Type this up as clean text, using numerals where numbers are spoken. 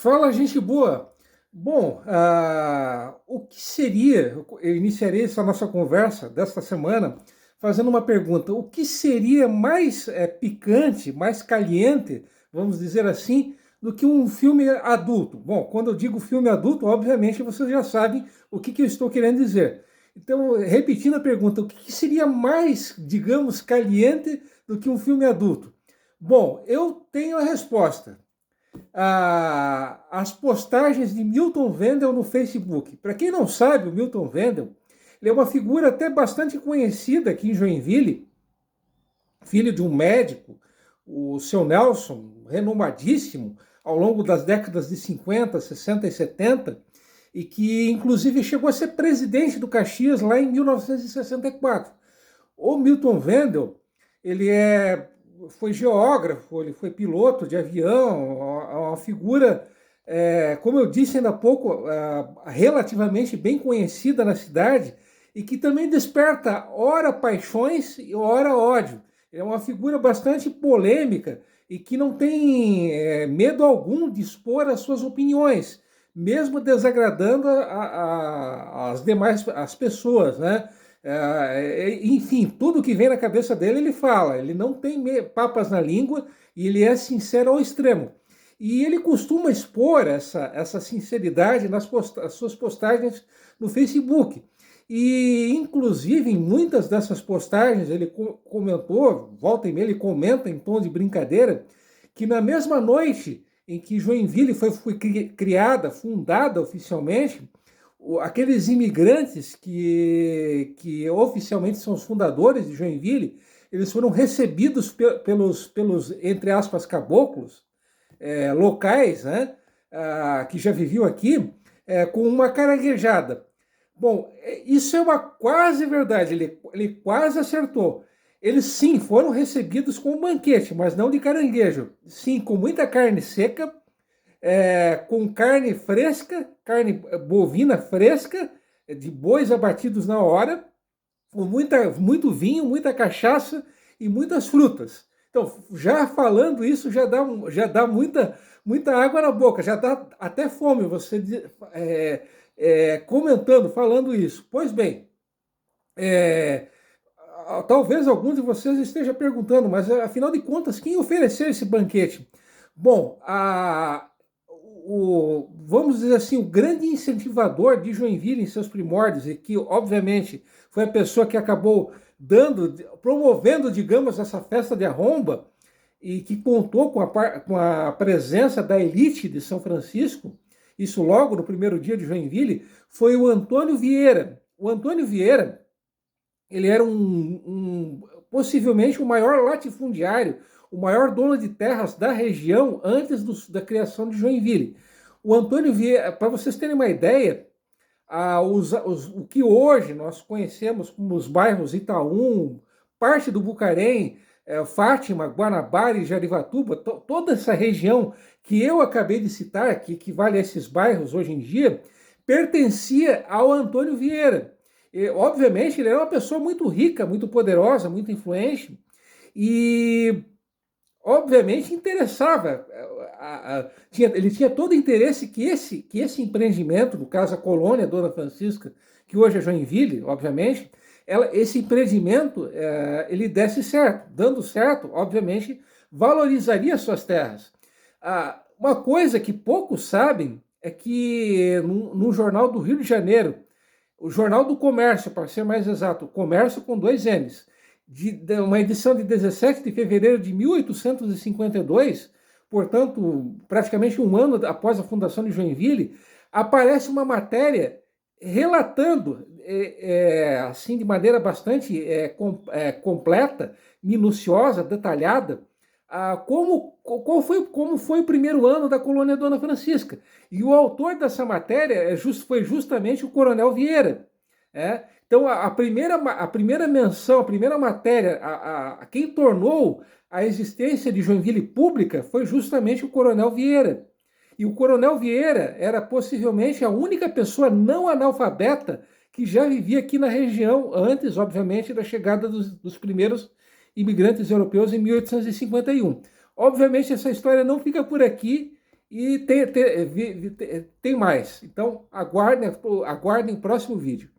Fala, gente boa. Bom, o que seria? Eu iniciarei essa nossa conversa desta semana fazendo uma pergunta: o que seria mais picante, mais caliente, vamos dizer assim, do que um filme adulto? Bom, quando eu digo filme adulto, obviamente vocês já sabem o que eu estou querendo dizer. Então, repetindo a pergunta: o que seria mais, digamos, caliente do que um filme adulto? Bom, eu tenho a resposta as postagens de Milton Wendel no Facebook. Para quem não sabe, o Milton Wendel ele é uma figura até bastante conhecida aqui em Joinville, filho de um médico, o seu Nelson, renomadíssimo ao longo das décadas de 50, 60 e 70, e que inclusive chegou a ser presidente do Caxias lá em 1964. O Milton Wendel, ele foi geógrafo, ele foi piloto de avião, uma figura, como eu disse ainda há pouco, relativamente bem conhecida na cidade e que também desperta ora paixões e ora ódio. É uma figura bastante polêmica e que não tem medo algum de expor as suas opiniões, mesmo desagradando as demais as pessoas, né? Enfim, tudo que vem na cabeça dele ele fala, ele não tem papas na língua e ele é sincero ao extremo. E ele costuma expor essa sinceridade nas suas postagens no Facebook. E, inclusive, em muitas dessas postagens, ele comentou, volta e meia, ele comenta em tom de brincadeira, que na mesma noite em que Joinville foi criada, fundada oficialmente, aqueles imigrantes que oficialmente são os fundadores de Joinville, eles foram recebidos pelos entre aspas, caboclos locais, né, que já viviam aqui, com uma caranguejada. Bom, isso é uma quase verdade, ele quase acertou. Eles sim foram recebidos com um banquete, mas não de caranguejo. Sim, com muita carne seca, com carne fresca, carne bovina fresca, de bois abatidos na hora, com muito vinho, muita cachaça e muitas frutas. Então, já falando isso, já dá muita água na boca, já dá até fome você comentando, falando isso. Pois bem, é, talvez alguns de vocês estejam perguntando, mas afinal de contas, quem ofereceu esse banquete? Bom, vamos dizer assim, o grande incentivador de Joinville em seus primórdios, e que obviamente foi a pessoa que acabou promovendo, digamos, essa festa de arromba, e que contou com a presença da elite de São Francisco, isso logo no primeiro dia de Joinville, foi o Antônio Vieira. O Antônio Vieira, ele era possivelmente o maior latifundiário, o maior dono de terras da região antes da criação de Joinville. O Antônio Vieira, para vocês terem uma ideia, o que hoje nós conhecemos como os bairros Itaú, parte do Bucarém, Fátima, Guanabara e Jarivatuba, toda essa região que eu acabei de citar, que equivale a esses bairros hoje em dia, pertencia ao Antônio Vieira. E, obviamente, ele era uma pessoa muito rica, muito poderosa, muito influente, e obviamente interessava. Ele tinha todo o interesse que esse empreendimento, no caso a colônia Dona Francisca, que hoje é Joinville, obviamente, esse empreendimento ele desse certo. Dando certo, obviamente, valorizaria suas terras. Uma coisa que poucos sabem é que no jornal do Rio de Janeiro, o Jornal do Comércio, para ser mais exato, Comércio com dois M's, uma edição de 17 de fevereiro de 1852, portanto, praticamente um ano após a fundação de Joinville, aparece uma matéria relatando, assim, de maneira bastante completa, minuciosa, detalhada, como foi o primeiro ano da colônia Dona Francisca. E o autor dessa matéria foi justamente o Coronel Vieira. Então, a primeira menção, a primeira matéria, quem tornou a existência de Joinville pública foi justamente o Coronel Vieira. E o Coronel Vieira era possivelmente a única pessoa não analfabeta que já vivia aqui na região, antes, obviamente, da chegada dos primeiros imigrantes europeus em 1851. Obviamente, essa história não fica por aqui, E tem mais. Então, aguardem o próximo vídeo.